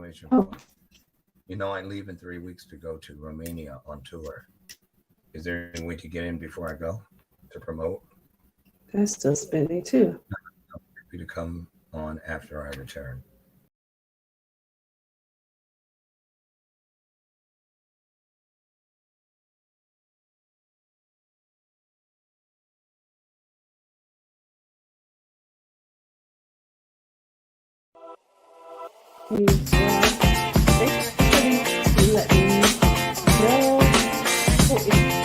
exclamation Oh, point. You know, I leave in 3 weeks to go to Romania on tour. Is there anything we could get in before I go to promote? that's still spinning too. For you to come on after I return. Well, thanks for letting me know. If you can.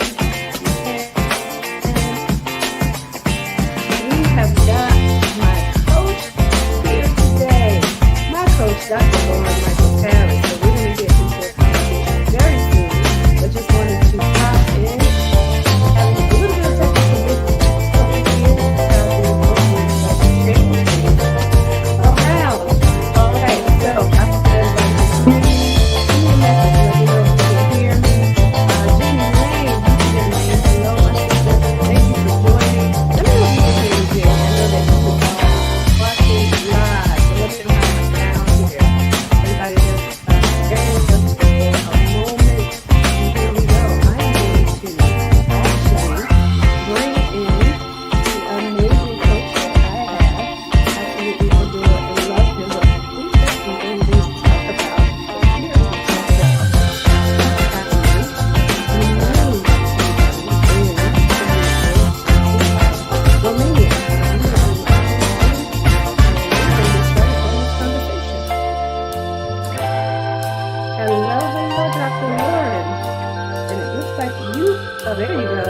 We have got my coach here today. My coach, Dr. Loren Michaels Harris. So we're going to get into a conversation very soon. But just wanted to pop in, have a little bit of technical difficulty here. Around. All right, so I said, send me a message, let me know if you can hear me. Jenny Lane, you can hear me. Hello, my sister. Thank you for joining. Let me know if you can hear me, Jenny. I know that you are watching live. So let me know how I sound here. Everybody just bear with us for a moment. And here we go. I am going to actually bring in the amazing coach that I have. Absolutely adore and love him. But we've got some things to talk about. But here is Romania. Hello, hello, Dr. Loren. And it looks like you. Oh, there you go.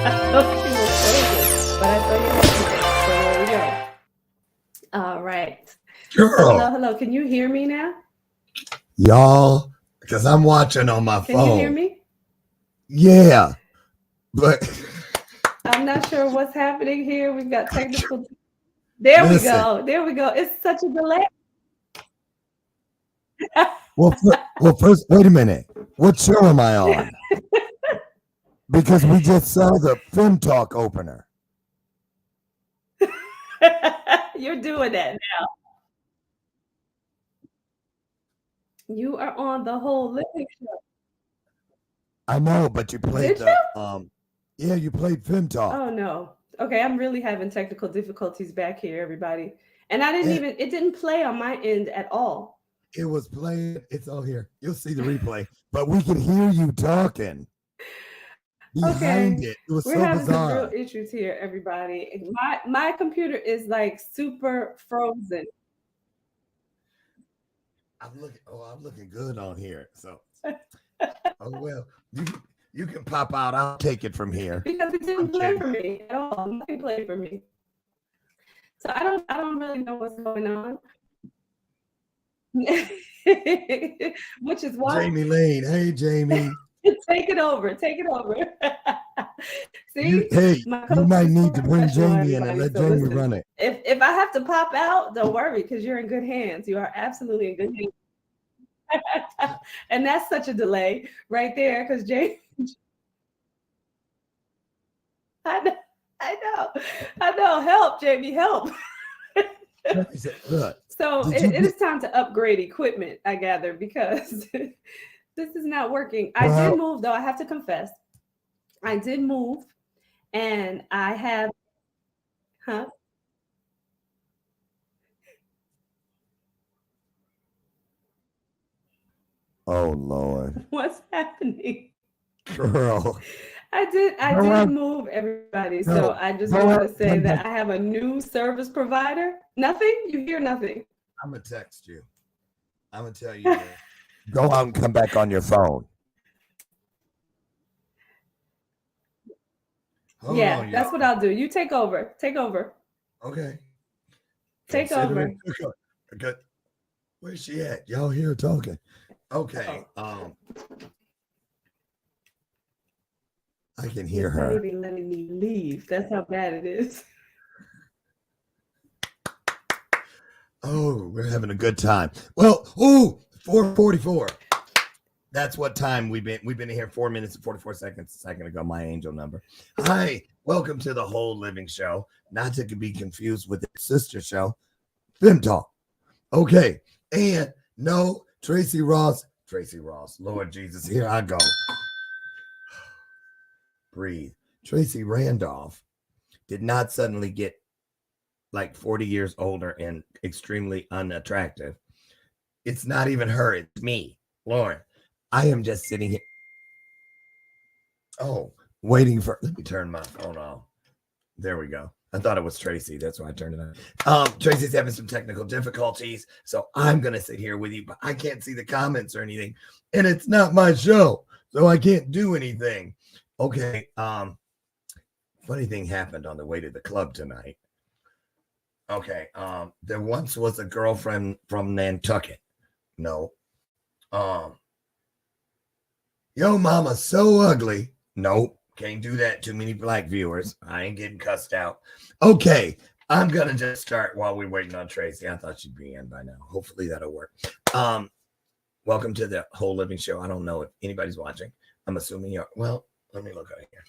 I thought you were frozen, but I saw you yesterday. So there we go. All right. Girl, Hello, hello. Can you hear me now? y'all, because I'm watching on my Can phone. you hear me? Yeah, but I'm not sure what's happening here. We've got technical. There we listen. go. There we go. It's such a delay. Well, first, wait a minute. What show am I on? Because we just saw the Film Talk opener. You're doing that now. You are on the whole living show. I know, but you played Did the yeah, you played Film Talk. Oh no. Okay, I'm really having technical difficulties back here, everybody. And I didn't It, even, it didn't play on my end at all. it was playing. It's all here. You'll see the replay, but we could hear you talking behind Okay, it. It was we're so having some real bizarre. issues here, everybody. My computer is like super frozen. I'm looking good on here. So, oh well, you can pop out. I'll take it from here. Because it I'm didn't play kidding. for me at all. Nothing played for me. So I don't really know what's going on. Which is why Jamie Lane. Hey, Jamie. take it over. Take it over. See, Hey, my you coach might is so need to bring professional, Jamie in and everybody. let So Jamie listen, run it. if I have to pop out, don't worry, because you're in good hands. You are absolutely in good hands. And that's such a delay right there, because Jamie, I know, I know. Help, Jamie, help. He said, look, So did you it is get time to upgrade equipment, I gather, because this is not working. I did well? move, though. I have to confess, I did move, and I have, huh? Oh Lord, What's happening? girl, I did go out, move, everybody. So no, I just go want out, to say come that back. I have a new service provider. Nothing? You hear nothing? I'm gonna text you. I'm gonna tell you. Go out and come back on your phone. Hold Yeah, on, that's y'all. what I'll do. You take over. Take over. Okay. Take over. Considering. Okay. Where's she at? Y'all here talking? Okay. Oh, I can hear it's not her. even letting me leave. That's how bad it is. Oh, we're having a good time. Well, 4:44. That's what time we've been here 4 minutes and 44 seconds a second ago. My angel number. Hi, welcome to the Whole Living Show. Not to be confused with its sister show, Film Talk. Okay, and No, Tracy Ross, Lord Jesus, here I go. Breathe. Tracy Randolph did not suddenly get like 40 years older and extremely unattractive. It's not even her, it's me, Loren. I am just sitting here. Oh, waiting for, let me turn my phone off. There we go. I thought it was Tracy. That's why I turned it on. Tracy's having some technical difficulties. So I'm going to sit here with you, but I can't see the comments or anything. And it's not my show. So I can't do anything. Okay. Funny thing happened on the way to the club tonight. Okay. There once was a girlfriend from Nantucket. No. Yo, mama's so ugly. Nope. Can't do that. Too many black viewers. I ain't getting cussed out. Okay. I'm going to just start while we're waiting on Tracy. I thought she'd be in by now. Hopefully that'll work. Welcome to the Whole Living Show. I don't know if anybody's watching. I'm assuming you're. Well, let me look out here.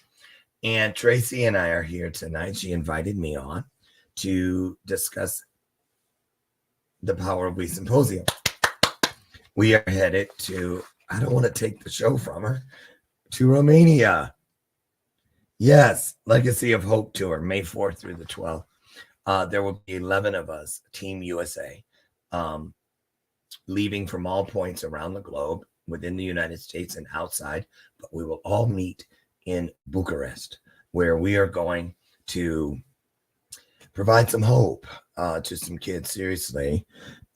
And Tracy and I are here tonight. She invited me on to discuss the Power of We Symposium. We are headed to, I don't want to take the show from her, to Romania. Yes, Legacy of Hope Tour, May 4th through the 12th. There will be 11 of us, Team USA, leaving from all points around the globe, within the United States and outside, but we will all meet in Bucharest, where we are going to provide some hope to some kids. Seriously,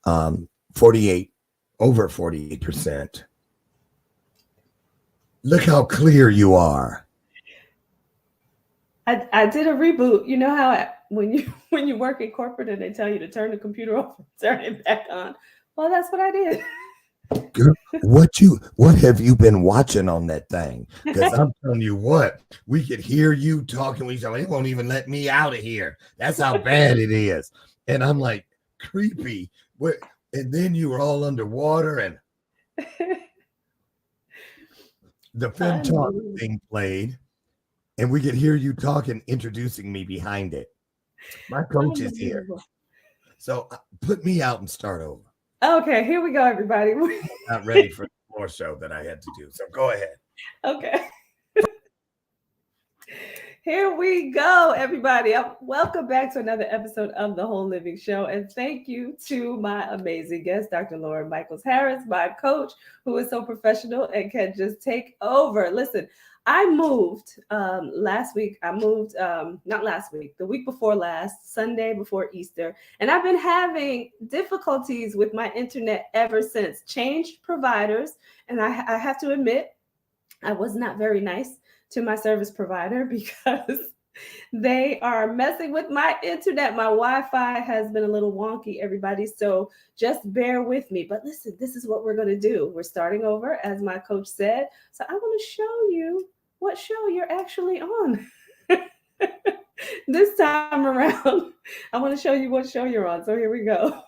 over 48%. Look how clear you are. I did a reboot. You know how when you work in corporate and they tell you to turn the computer off, turn it back on. Well, that's what I did. Girl, what have you been watching on that thing? Because I'm telling you what, we could hear you talking. It won't even let me out of here. That's how bad it is. And I'm like, creepy. And then you were all underwater and the Fem Talk thing played. And we could hear you talking, introducing me behind it. My coach is here. So put me out and start over. Okay, here we go, everybody. Not ready for the floor show that I had to do. So go ahead. Okay. Here we go, everybody. Welcome back to another episode of The Whole Living Show. And thank you to my amazing guest, Dr. Loren Michaels Harris, my coach, who is so professional and can just take over. Listen, I moved last week. Not last week, the week before last, Sunday before Easter. And I've been having difficulties with my internet ever since. Changed providers. And I have to admit, I was not very nice to my service provider because they are messing with my internet. My Wi-Fi has been a little wonky, everybody. So just bear with me. But listen, this is what we're going to do. We're starting over, as my coach said. So I want to show you what show you're actually on. This time around, I want to show you what show you're on. So here we go.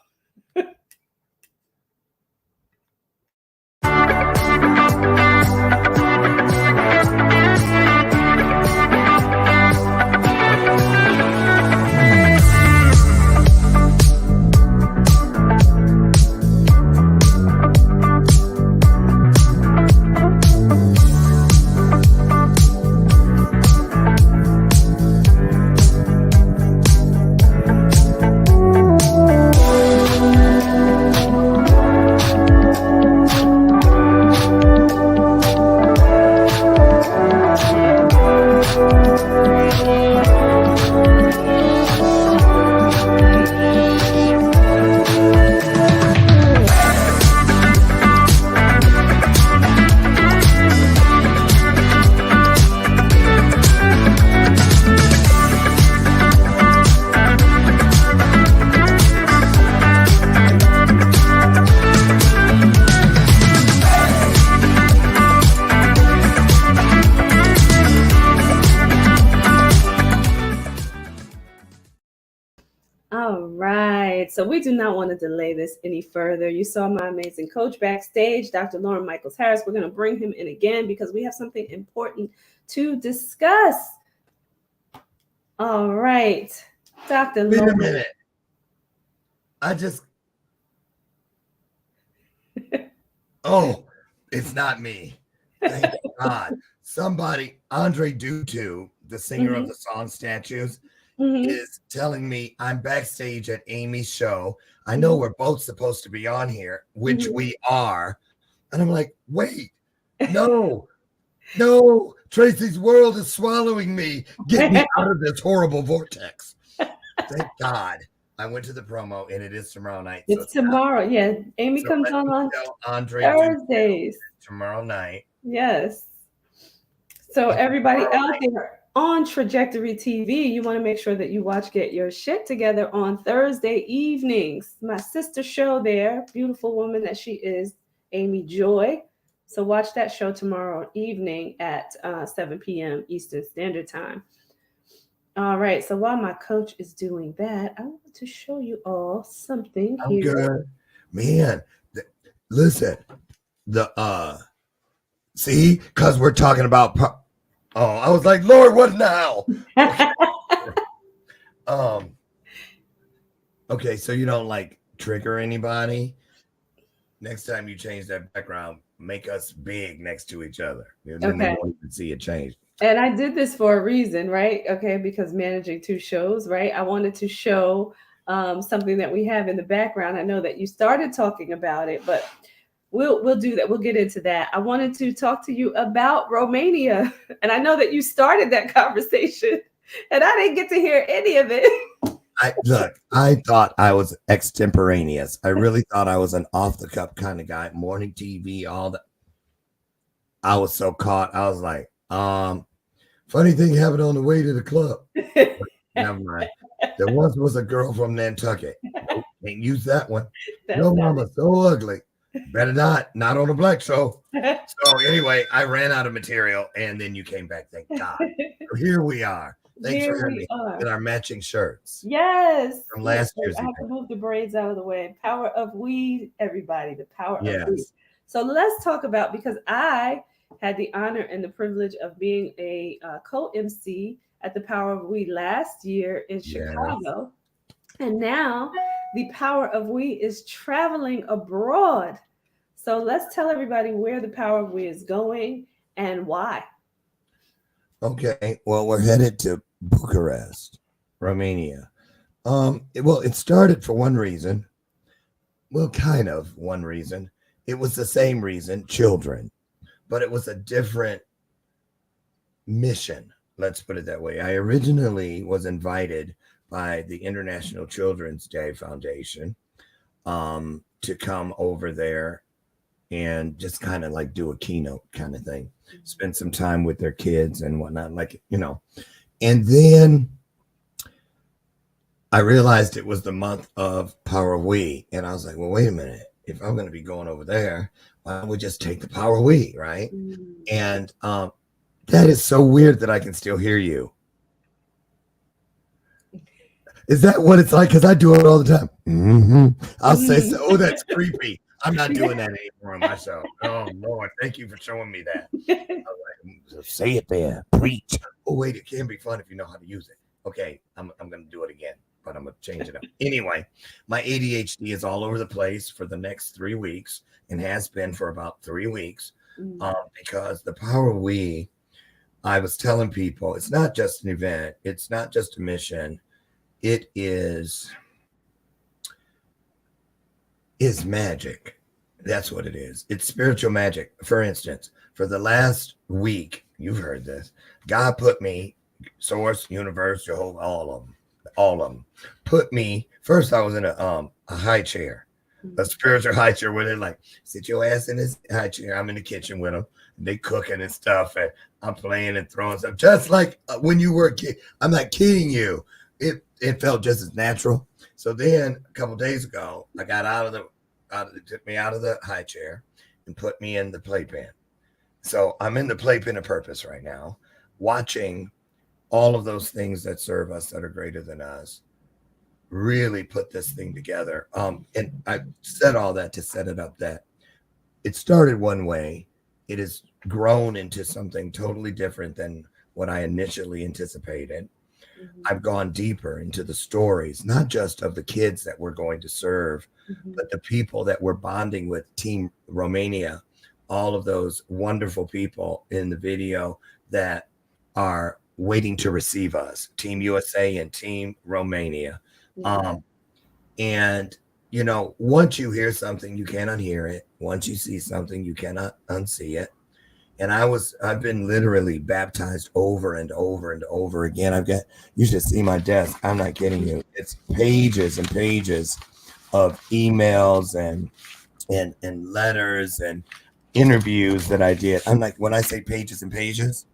So we do not want to delay this any further. You saw my amazing coach backstage, Dr. Loren Michaels Harris. We're going to bring him in again because we have something important to discuss. All right, Dr. Wait Loren. a minute. Oh, it's not me. Thank God. Somebody, Andre Dutu, the singer of the song Statues, is telling me I'm backstage at Amy's show. I know we're both supposed to be on here, which we are. And I'm like, wait, no, Tracy's world is swallowing me. Get me out of this horrible vortex. Thank God. I went to the promo and it is tomorrow night. It's tomorrow. Yeah. Amy So comes let on me tell Andre Thursdays. tomorrow night. Yes. So everybody out there on Trajectory TV, you want to make sure that you watch Get Your Shit Together on Thursday evenings. My sister show there, beautiful woman that she is, Amy Joy. So watch that show tomorrow evening at 7 p.m. Eastern Standard Time. All right. So while my coach is doing that, I want to show you all something here. Good. Man, listen, see, because we're talking about I was like, Lord, what now? Okay, so you don't like trigger anybody. Next time you change that background, make us big next to each other. And then they won't even see it change. And I did this for a reason, right? Okay, because managing 2 shows, right? I wanted to show something that we have in the background. I know that you started talking about it, but we'll do that. We'll get into that. I wanted to talk to you about Romania, and I know that you started that conversation, and I didn't get to hear any of it. I thought I was extemporaneous. I really thought I was an off the cuff kind of guy. Morning TV, all that. I was so caught. I was like, funny thing happened on the way to the club. Never mind. There once was a girl from Nantucket. Nope, can't use that one. Your mama's so ugly. Better not on a black show. So anyway, I ran out of material, and then you came back. Thank God. So here we are. Thanks for having me with our matching shirts. Yes. From last year's I have to move the braids out of the way. Power of weed, everybody. The power of weed. So let's talk about, because I had the honor and the privilege of being a co-MC at the Power of Weed last year in Chicago. And now the Power of Weed is traveling abroad. So let's tell everybody where the Power of Weed is going and why. Okay, well, we're headed to Bucharest, Romania. It started for one reason. Well, kind of one reason. It was the same reason, children, but it was a different mission. Let's put it that way. I originally was invited by the International Children's Day Foundation to come over there and just kind of like do a keynote kind of thing, spend some time with their kids and whatnot, like, and then I realized it was the month of Power of We, and I was like, well, wait a minute, if I'm going to be going over there, why don't we just take the Power of We, right? And that is so weird that I can still hear you. Is that what it's like? Because I do it all the time. I'll say, oh, that's creepy. I'm not doing that anymore on my show. Oh, Lord, thank you for showing me that. I was like, say it there. Preach. Oh, wait, it can be fun if you know how to use it. Okay, I'm going to do it again, but I'm going to change it up. Anyway, my ADHD is all over the place for the next 3 weeks and has been for about 3 weeks because the Power We, I was telling people, it's not just an event. It's not just a mission. It is magic. That's what it is. It's spiritual magic. For instance, for the last week, you've heard this. God put me, Source, Universe, Jehovah, all of them. Put me, first I was in a high chair, a spiritual high chair where they're like, sit your ass in this high chair. I'm in the kitchen with them. And they cooking and stuff. And I'm playing and throwing stuff. Just like when you were a kid. I'm not kidding you. It felt just as natural. So then a couple of days ago, I got took me out of the high chair and put me in the playpen. So I'm in the playpen of purpose right now, watching all of those things that serve us, that are greater than us, really put this thing together. And I said all that to set it up that it started one way. It has grown into something totally different than what I initially anticipated. I've gone deeper into the stories, not just of the kids that we're going to serve, but the people that we're bonding with, Team Romania, all of those wonderful people in the video that are waiting to receive us, Team USA and Team Romania. And you know, once you hear something, you cannot hear it. Once you see something, you cannot unsee it. And I've been literally baptized over and over and over again. You should see my desk. I'm not kidding you. It's pages and pages of emails and letters and interviews that I did. I'm like, when I say pages and pages,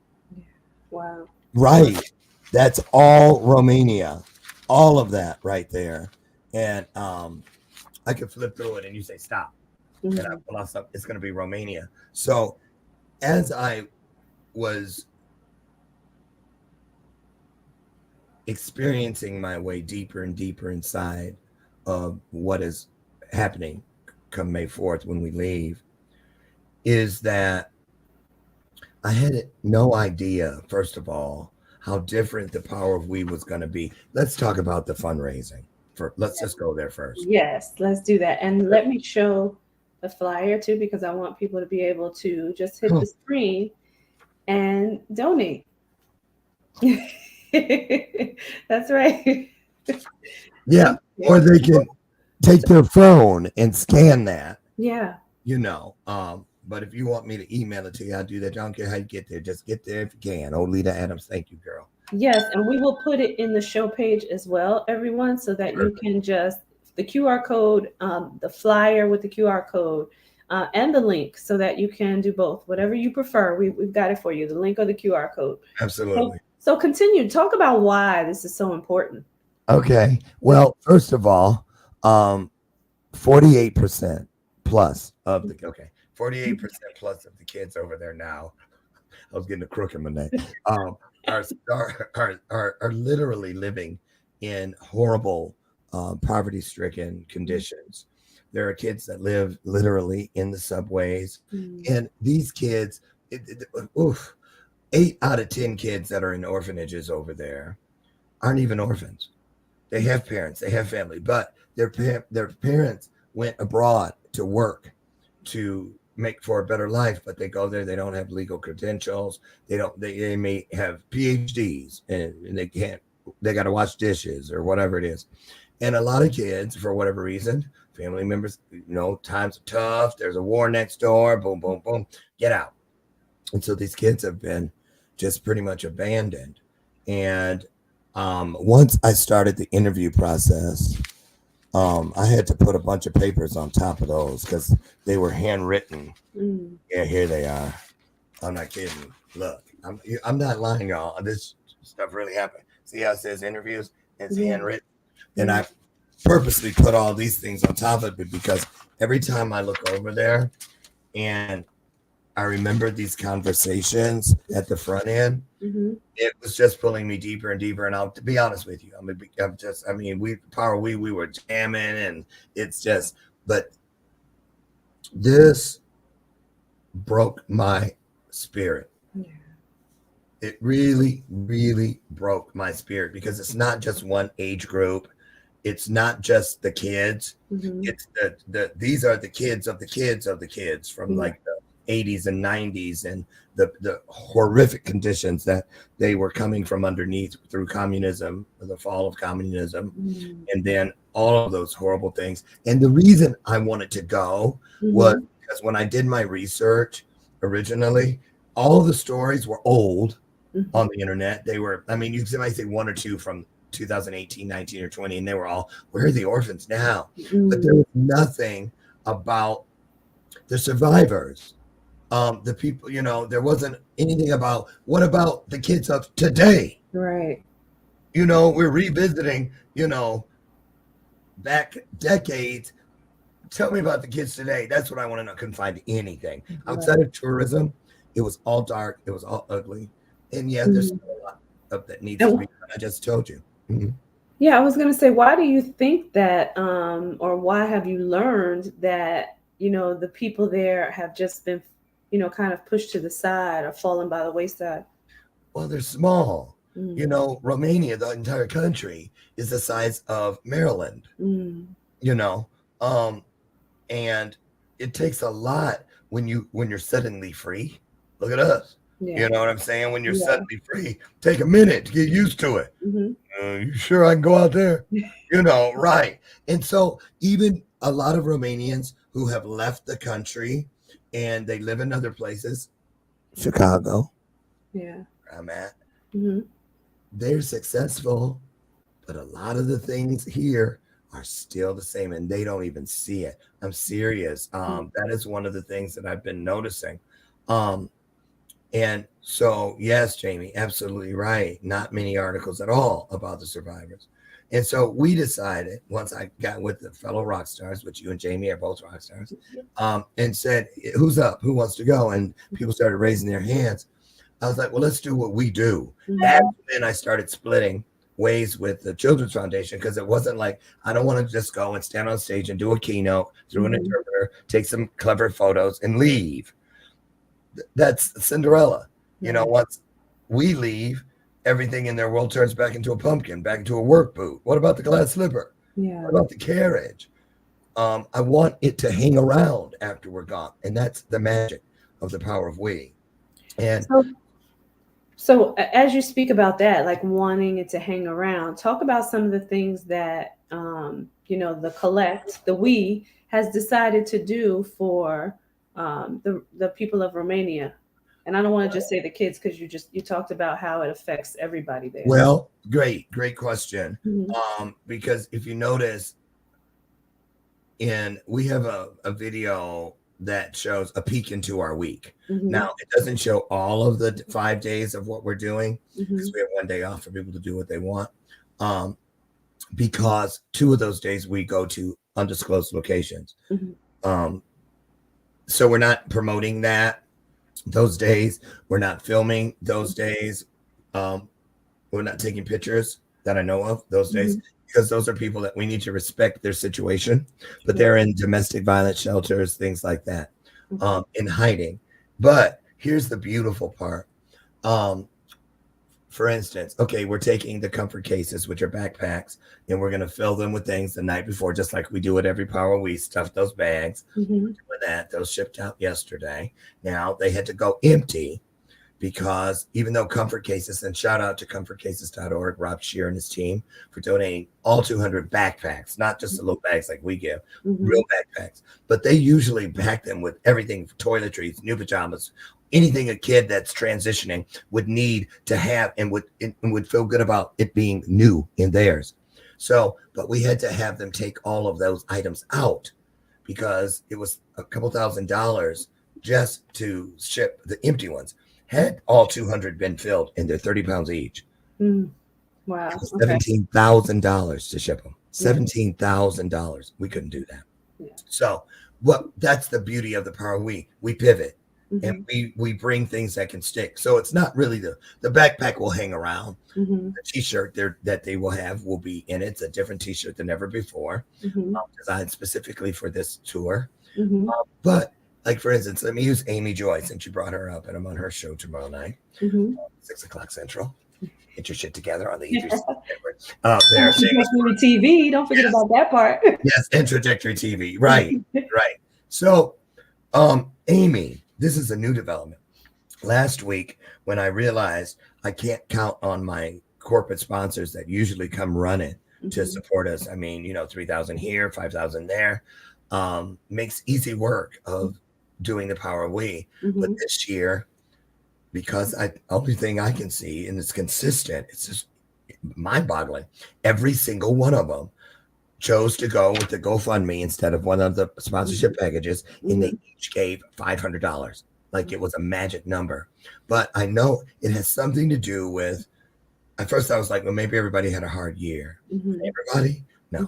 wow, right? That's all Romania, all of that right there. And I could flip through it and you say stop, and I pull out stuff. It's going to be Romania. So as I was experiencing my way deeper and deeper inside of what is happening come May 4th when we leave, is that I had no idea, first of all, how different the power of we was going to be. Let's talk about the fundraising. Let's just go there first. Yes, let's do that. And let me show the flyer too, because I want people to be able to just hit the screen and donate. That's right. Yeah. Or they can take their phone and scan that. Yeah. You know. But if you want me to email it to you, I'll do that. I don't care how you get there. Just get there if you can. Oh, Lita Adams, thank you, girl. Yes, and we will put it in the show page as well, everyone, so that you can just the QR code, the flyer with the QR code, and the link, so that you can do both, whatever you prefer. We've got it for you, the link or the QR code. Absolutely. So continue. Talk about why this is so important. Okay. Well, first of all, 48% plus of the 48% plus of the kids over there now. I was getting a crook in my neck. Are literally living in horrible poverty-stricken conditions. There are kids that live literally in the subways, and these kids, 8 out of 10 kids that are in orphanages over there aren't even orphans. They have parents, they have family, but their parents went abroad to work to make for a better life, but they go there, they don't have legal credentials, they may have PhDs and they got to wash dishes or whatever it is. And a lot of kids, for whatever reason, family members, times are tough, there's a war next door, boom, boom, boom, get out. And so these kids have been just pretty much abandoned. And once I started the interview process, I had to put a bunch of papers on top of those because they were handwritten. Yeah, here they are. I'm not kidding. Look, I'm not lying, y'all. This stuff really happened. See how it says interviews? It's handwritten. And I purposely put all these things on top of it because every time I look over there and I remember these conversations at the front end, it was just pulling me deeper and deeper. And to be honest with you, we were jamming, and it's just, but this broke my spirit. It really, really broke my spirit because it's not just one age group. It's not just the kids. It's these are the kids of the kids of the kids from like the 80s and 90s and the horrific conditions that they were coming from underneath through communism, the fall of communism, and then all of those horrible things. And the reason I wanted to go was because when I did my research originally, all of the stories were old on the internet. They were, you might say one or two from 2018, 19, or 20, and they were all, where are the orphans now? But there was nothing about the survivors. The people, there wasn't anything about what about the kids of today? Right. We're revisiting, back decades. Tell me about the kids today. That's what I want to know. Couldn't find anything outside of tourism. It was all dark. It was all ugly. And there's still a lot of that needs to be done. I just told you. Yeah, I was going to say, why do you think that, or why have you learned that, the people there have just been, kind of pushed to the side or fallen by the wayside? Well, they're small. You know, Romania, the entire country, is the size of Maryland. You know, and it takes a lot when you're suddenly free. Look at us. Yeah. You know what I'm saying? When you're Yeah. suddenly free, take a minute to get used to it. You sure I can go out there? You know, right? And so even a lot of Romanians who have left the country and they live in other places, Chicago, Yeah. where I'm at, Mm-hmm. they're successful, but a lot of the things here are still the same and they don't even see it. I'm serious. That is one of the things that I've been noticing. And so, yes, Jamie, absolutely right. Not many articles at all about the survivors. And so we decided, once I got with the fellow rock stars, which you and Jamie are both rock stars, and said, who's up? Who wants to go? And people started raising their hands. I was like, well, let's do what we do. That's when I started splitting ways with the Children's Foundation, because it wasn't like, I don't want to just go and stand on stage and do a keynote through an interpreter, take some clever photos and leave. That's Cinderella. You know, once we leave, everything in their world turns back into a pumpkin, back into a work boot. What about the glass slipper? What about the carriage? I want it to hang around after we're gone. And that's the magic of the power of we. And so as you speak about that, like wanting it to hang around, talk about some of the things that, you know, the we has decided to do for the people of Romania. And I don't want to just say the kids, because you talked about how it affects everybody there. Well, great question. Because if you notice, we have a video that shows a peek into our week. Now, it doesn't show all of the 5 days of what we're doing, because we have one day off for people to do what they want. Because 2 of those days we go to undisclosed locations. So we're not promoting those days. We're not filming those days. We're not taking pictures that I know of those days, because those are people that we need to respect their situation, but they're in domestic violence shelters, things like that, in hiding. But here's the beautiful part. For instance, okay, we're taking the comfort cases, which are backpacks, and we're going to fill them with things the night before, just like we do at every Power. We stuff those bags. With that, those shipped out yesterday. Now they had to go empty, because even though comfort cases, and shout out to comfortcases.org, Rob Shear and his team for donating all 200 backpacks, not just the little bags like we give, real backpacks, but they usually pack them with everything, toiletries, new pajamas, anything a kid that's transitioning would need to have, and would feel good about it being new in theirs. So, but we had to have them take all of those items out, because it was a couple $1,000s just to ship the empty ones. Had all 200 been filled, and they're 30 pounds each. Wow. $17,000 to ship them. $17,000. We couldn't do that. So that's the beauty of the power. We pivot. And we bring things that can stick. So it's not really the backpack will hang around. The t-shirt that they will have will be in it. It's a different t-shirt than ever before, designed specifically for this tour. But like, for instance, let me use Amy Joy, since you brought her up, and I'm on her show tomorrow night, 6:00 Central. Get your shit together on the E3 network. There, Trajectory TV. Don't forget about that part. Yes, and Trajectory TV. Right. So, Amy, this is a new development. Last week, when I realized I can't count on my corporate sponsors that usually come running to support us. I mean, 3,000 here, 5,000 there, makes easy work of doing the power we. But this year, because only thing I can see, and it's consistent, it's just mind-boggling. Every single one of them chose to go with the GoFundMe instead of one of the sponsorship packages, and they each gave $500. Like it was a magic number. But I know it has something to do with, at first I was like, well, maybe everybody had a hard year. Everybody? No.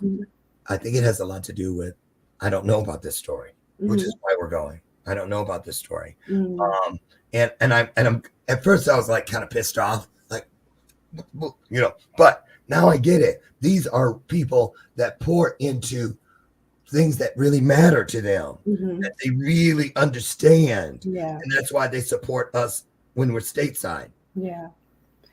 I think it has a lot to do with, I don't know about this story, which is why we're going. I don't know about this story. And I'm at first I was like kind of pissed off, like, but now I get it. These are people that pour into things that really matter to them, that they really understand. And that's why they support us when we're stateside.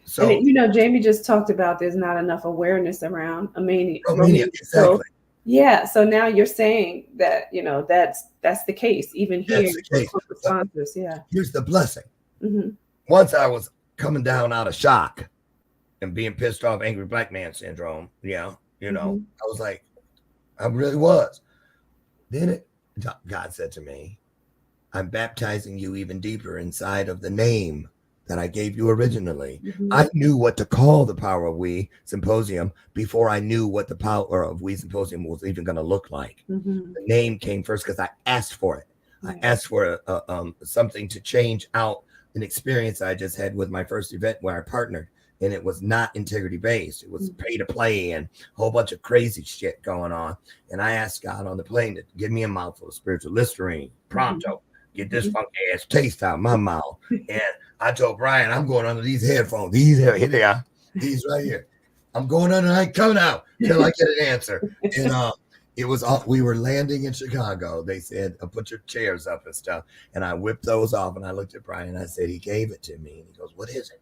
So And Jamie just talked about there's not enough awareness around Romania, Romania. So exactly. yeah, so now you're saying that that's the case even here That's the for case. corporate But sponsors. Yeah. here's the blessing. Hmm. Once I was coming down out of shock and being pissed off, angry black man syndrome. Yeah, I was like, I really was. Then God said to me, I'm baptizing you even deeper inside of the name that I gave you originally. Hmm. I knew what to call the Power of We Symposium before I knew what the Power of We Symposium was even going to look like. Hmm. The name came first because I asked for it. I asked for something to change out an experience I just had with my first event where I partnered, and it was not integrity based. It was pay to play and a whole bunch of crazy shit going on. And I asked God on the plane to give me a mouthful of spiritual Listerine pronto. Get this funky ass taste out of my mouth. And I told Brian, I'm going under these headphones. Here they are. These right here. I'm going under. I ain't coming out till I get an answer. And it was we were landing in Chicago. They said, put your chairs up and stuff. And I whipped those off. And I looked at Brian and I said, he gave it to me. And he goes, what is it?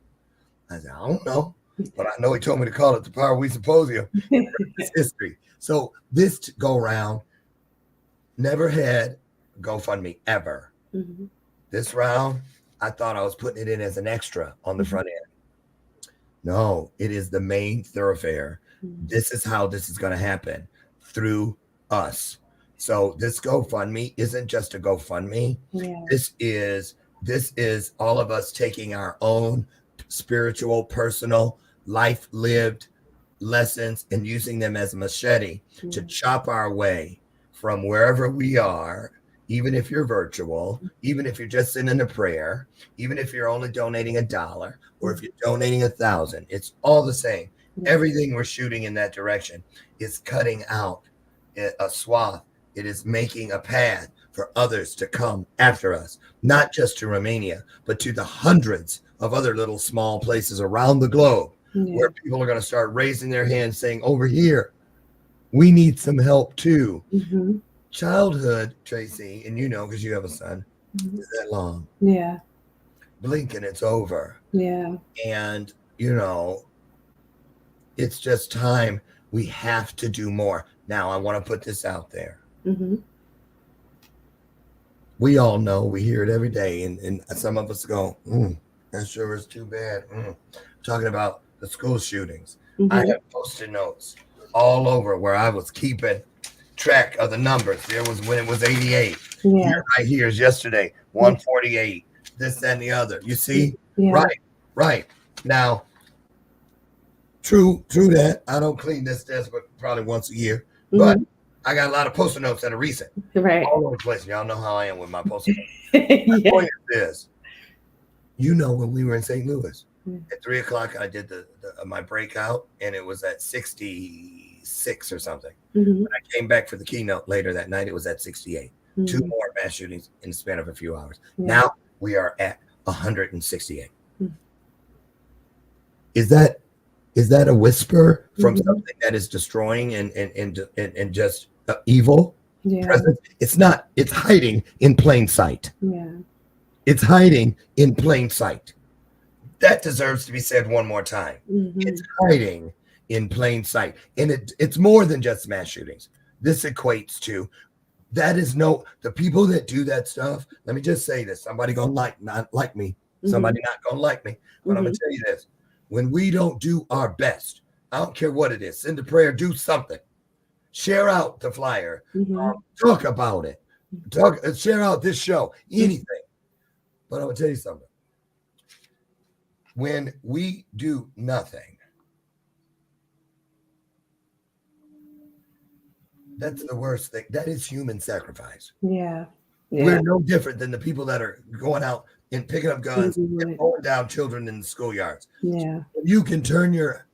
I said, I don't know. But I know he told me to call it the Power We Symposium. It's history. So this go round never had GoFundMe ever. Hmm. This round, I thought I was putting it in as an extra on the front end. No, it is the main thoroughfare. This is how this is going to happen through us. So this GoFundMe isn't just a GoFundMe. Yeah. This is all of us taking our own spiritual, personal, life lived lessons and using them as a machete to chop our way from wherever we are. Even if you're virtual, even if you're just sending a prayer, even if you're only donating $1, or if you're donating 1,000, it's all the same. Everything we're shooting in that direction is cutting out a swath. It is making a path for others to come after us, not just to Romania, but to the hundreds of other little small places around the globe where people are going to start raising their hands saying, over here, we need some help too. Mm-hmm. Childhood, Tracy, and because you have a son, is that long. Yeah. Blink and it's over. Yeah. And, it's just time. We have to do more. Now, I want to put this out there. Mm-hmm. We all know, we hear it every day, and some of us go, that sure is too bad. Talking about the school shootings. Mm-hmm. I have Post-it notes all over where I was keeping track of the numbers. There was when it was 88. Yeah. Here, right here is yesterday, 148. This, that, and the other. You see? Yeah. Right. Now, true that. I don't clean this desk but probably once a year. But I got a lot of Post-it notes that are recent. Right. All over the place. Y'all know how I am with my Post-it notes. Yeah. The point is this. When we were in St. Louis, at 3:00, I did my breakout, and it was at 66 or something. Mm-hmm. When I came back for the keynote later that night, it was at 68. 2 more mass shootings in the span of a few hours. Yeah. Now we are at 168. Mm-hmm. Is that a whisper from something that is destroying and just evil? Yeah. Presence? It's not. It's hiding in plain sight. Yeah. It's hiding in plain sight. That deserves to be said one more time. Mm-hmm. It's hiding in plain sight. And it's more than just mass shootings. This equates to the people that do that stuff. Let me just say this. Somebody gonna not like me. Somebody not gonna like me. But I'm gonna tell you this. When we don't do our best, I don't care what it is, send a prayer, do something. Share out the flyer. Talk about it. Share out this show. Anything. But I'm gonna tell you something. When we do nothing, that's the worst thing. That is human sacrifice. Yeah. We're no different than the people that are going out and picking up guns and mowing down children in the schoolyards. Yeah. You can turn your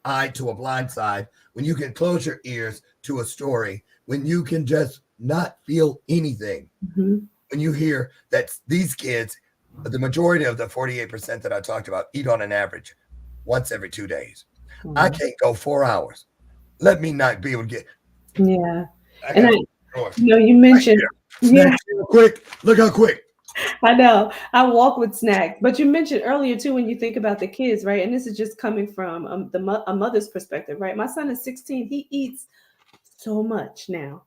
eye to a blind side, when you can close your ears to a story, when you can just not feel anything. When you hear that these kids, the majority of the 48% that I talked about, eat on an average once every 2 days. I can't go 4 hours. Let me not be able to get. Yeah. You mentioned. Real quick. Look how quick. I know. I walk with snacks. But you mentioned earlier too, when you think about the kids, right? And this is just coming from a mother's perspective, right? My son is 16. He eats so much now,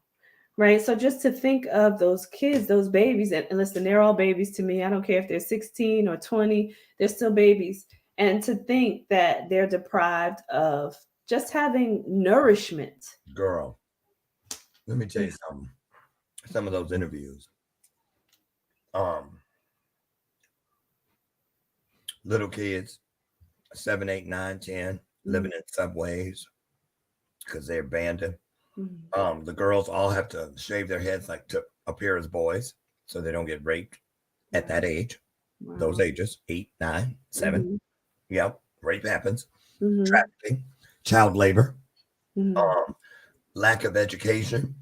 right? So just to think of those kids, those babies, and listen, they're all babies to me. I don't care if they're 16 or 20, they're still babies. And to think that they're deprived of just having nourishment. Girl, let me tell you something. Some of those interviews, um, little kids, 7, 8, 9, 10, living in subways because they're abandoned. Mhm. The girls all have to shave their heads like to appear as boys so they don't get raped at that age. Those Wow. ages, 8, 9, 7. Mhm. Yep, rape happens. Mhm. Trafficking, child labor, Mhm. um, lack of education,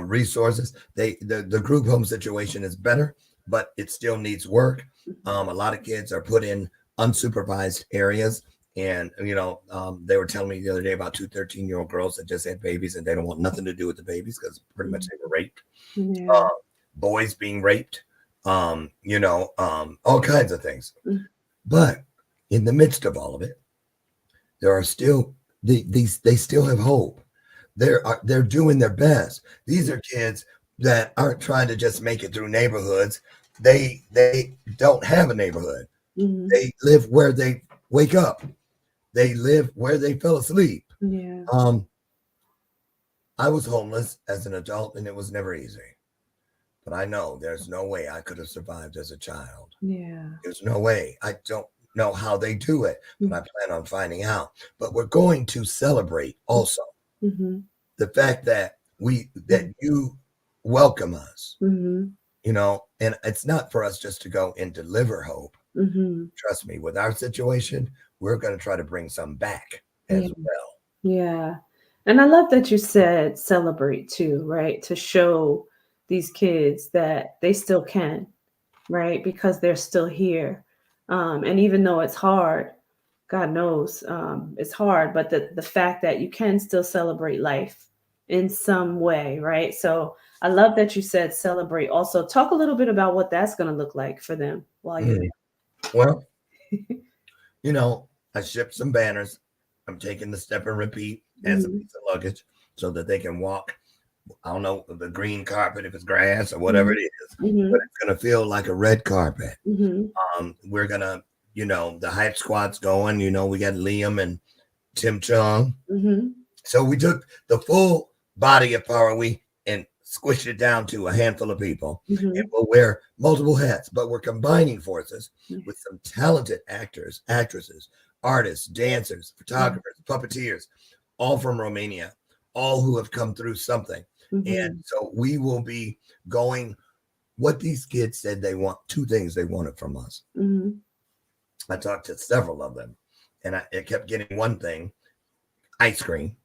resources. The group home situation is better, but it still needs work. A lot of kids are put in unsupervised areas. And, they were telling me the other day about 2 13-year-old girls that just had babies and they don't want nothing to do with the babies because pretty much Mhm. they were raped. Yeah. Uh, Boys being raped, all kinds of things. Mhm. But in the midst of all of it, there are still these they still have hope. They're doing their best. These are kids that aren't trying to just make it through neighborhoods. They don't have a neighborhood. Mhm. They live where they wake up. They live where they fell asleep. Yeah. Um, I was homeless as an adult, and it was never easy. But I know there's no way I could have survived as a child. Yeah. There's no way. I don't know how they do it, but I Mhm. plan on finding out. But we're going to celebrate also Mhm. the fact that you welcome us, Mhm. and it's not for us just to go and deliver hope. Mhm. Trust me, with our situation, we're going to try to bring some back Yeah. as well. Yeah. And I love that you said celebrate too, right? To show these kids that they still can, right? Because they're still here. And even though it's hard, God knows it's hard, but the fact that you can still celebrate life in some way, right? So I love that you said celebrate. Also, talk a little bit about what that's going to look like for them while you're Mm. Well, you know, I shipped some banners. I'm taking the step and repeat there. as a Mhm. piece of luggage so that they can walk. I don't know the green carpet if it's grass or whatever Mhm. it is, but Mhm. it's gonna feel like a red carpet. Mhm. We're gonna, the hype squad's going. We got Liam and Tim Chung. Mhm. So we took the full body of Power We and squished it down to a handful of people. And Mhm. we'll wear multiple hats, but we're combining forces Mhm. with some talented actors, actresses, artists, dancers, photographers, puppeteers, all from Romania, all who have come through something. And Mhm. so we will be going what these kids said they want, two things they wanted from us. Mhm. I talked to several of them, and I kept getting one thing: ice cream.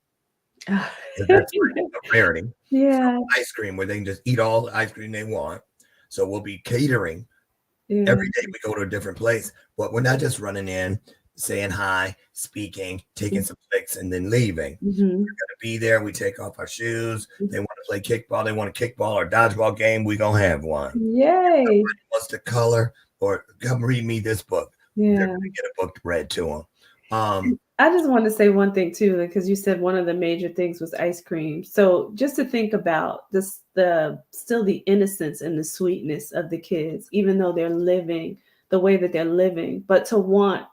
Ah. And that's like a rarity. So Yeah. ice cream where they can just eat all the ice cream they want. So we'll be catering Yeah. every day we go to a different place, but we're not just running in, saying hi, speaking, taking some pics, and then leaving. Mhm. To be there, we take off our shoes. They want to play kickball. They want a kickball or dodgeball game. We gonna have one. Yay. Wants to color or come read me this book. They're Yeah. gonna get a book read to them. Um, I just want to say one thing too, because you said one of the major things was ice cream. So just to think about this, the still the innocence and the sweetness of the kids, even though they're living the way that they're living, but to want,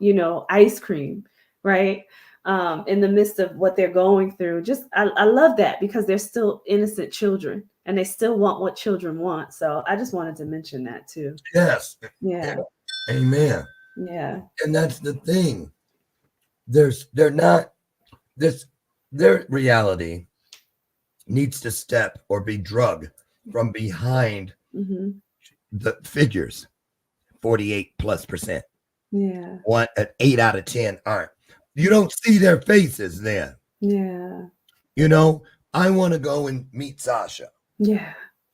ice cream, right? In the midst of what they're going through. I love that because they're still innocent children and they still want what children want. So I just wanted to mention that too. yes, Yeah. amen. Yeah. And that's the thing. They're not this. Their reality needs to step or be drugged from behind Hmm. the figures 48 plus percent. Yeah. One at 8 out of 10 aren't. You don't see their faces then. Yeah. You know, I want to go and meet Sasha. Yeah.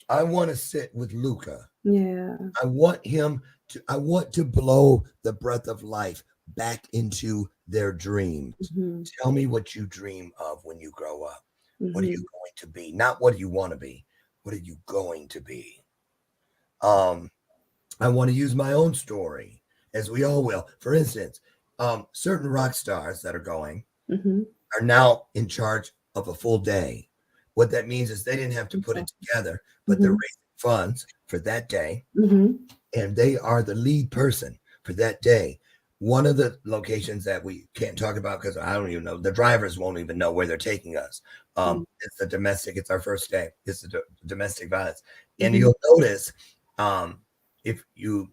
I want to sit with Luca. Yeah. I want to blow the breath of life back into their dreams. Mhm. Tell me what you dream of when you grow up. What are you Mhm. going to be? Not what do you want to be. What are you going to be? Um, I want to use my own story, as we all will. For instance, certain rock stars that are going Mm-hmm. are now in charge of a full day. What that means is they didn't have to put it together, but they're Mm-hmm. raising funds for that day, Mm-hmm. and they are the lead person for that day. One of the locations that we can't talk about because I don't even know, the drivers won't even know where they're taking us. It's the domestic, it's our first day. It's the domestic violence. And Mm-hmm. you'll notice if you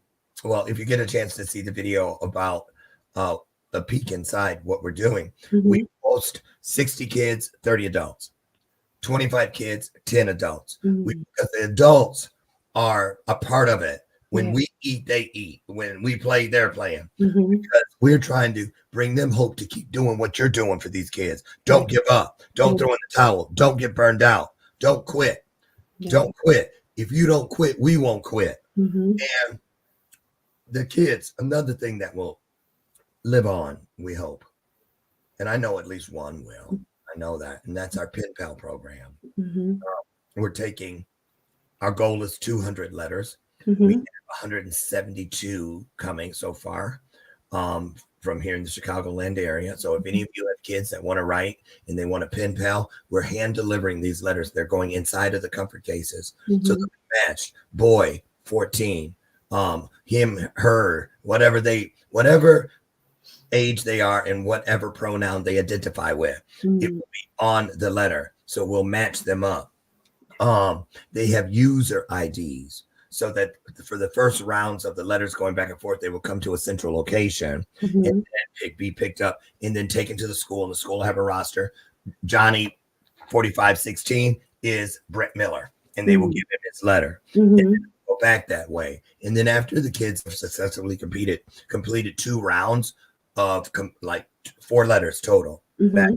get a chance to see the video about the peek inside what we're doing, we host 60 kids, 30 adults, 25 kids, 10 adults. Mm-hmm. Because the adults are a part of it. When Yeah. we eat, they eat. When we play, they're playing. Mm-hmm. Because we're trying to bring them hope to keep doing what you're doing for these kids. Don't give up. Don't throw in the towel. Don't get burned out. Don't quit. Yeah. Don't quit. If you don't quit, we won't quit. Mm-hmm. And the kids, another thing that will live on, we hope. And I know at least one will. I know that. And that's our Pen Pal program. Mm-hmm. We're taking, our goal is 200 letters. Mm-hmm. We have 172 coming so far from here in the Chicagoland area. So if any of you have kids that want to write and they want a pen pal, we're hand delivering these letters. They're going inside of the comfort cases. Mm-hmm. So they'll be matched. Boy, 14, him, her, whatever age they are and whatever pronoun they identify with, Mm-hmm. it will be on the letter. So we'll match them up. They have user IDs so that for the first rounds of the letters going back and forth, they will come to a central location Mm-hmm. and then be picked up and then taken to the school, and the school will have a roster. Johnny 4516 is Brett Miller, and they will give him his letter. Mm-hmm. And then go back that way. And then after the kids have successfully completed 2 rounds of like 4 letters total, Mm-hmm.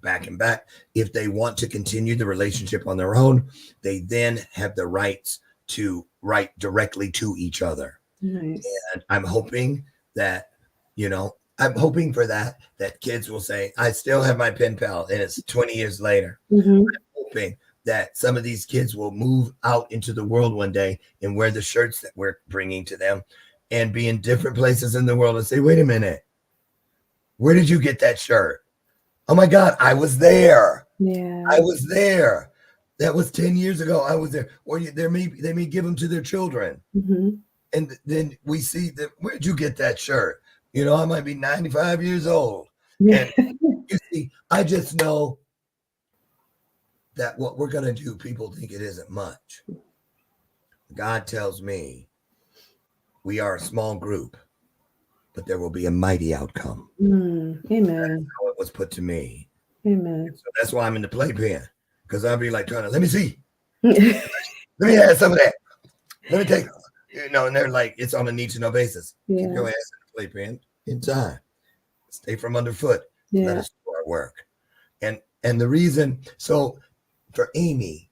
back and back. If they want to continue the relationship on their own, they then have the rights to write directly to each other. Nice. And I'm hoping that, I'm hoping for that kids will say, I still have my pen pal, and it's 20 years later. Mm-hmm. I'm hoping that some of these kids will move out into the world one day and wear the shirts that we're bringing to them and be in different places in the world and say, wait a minute, where did you get that shirt? Oh my God, I was there. Yeah. I was there. That was 10 years ago. I was there. Or they may give them to their children. Mm-hmm. And then we see that, where'd you get that shirt? I might be 95 years old. Yeah. And you see, I just know that what we're going to do, people think it isn't much. God tells me we are a small group, but there will be a mighty outcome. Amen. That's how it was put to me. Amen. So that's why I'm in the playpen, because I'll be like trying to, let me see. Yeah. Let me have some of that. Let me take, and they're like, it's on a need to know basis. Keep your ass in the playpen in time. Stay from underfoot. Let us do our work. And the reason, so for Amy,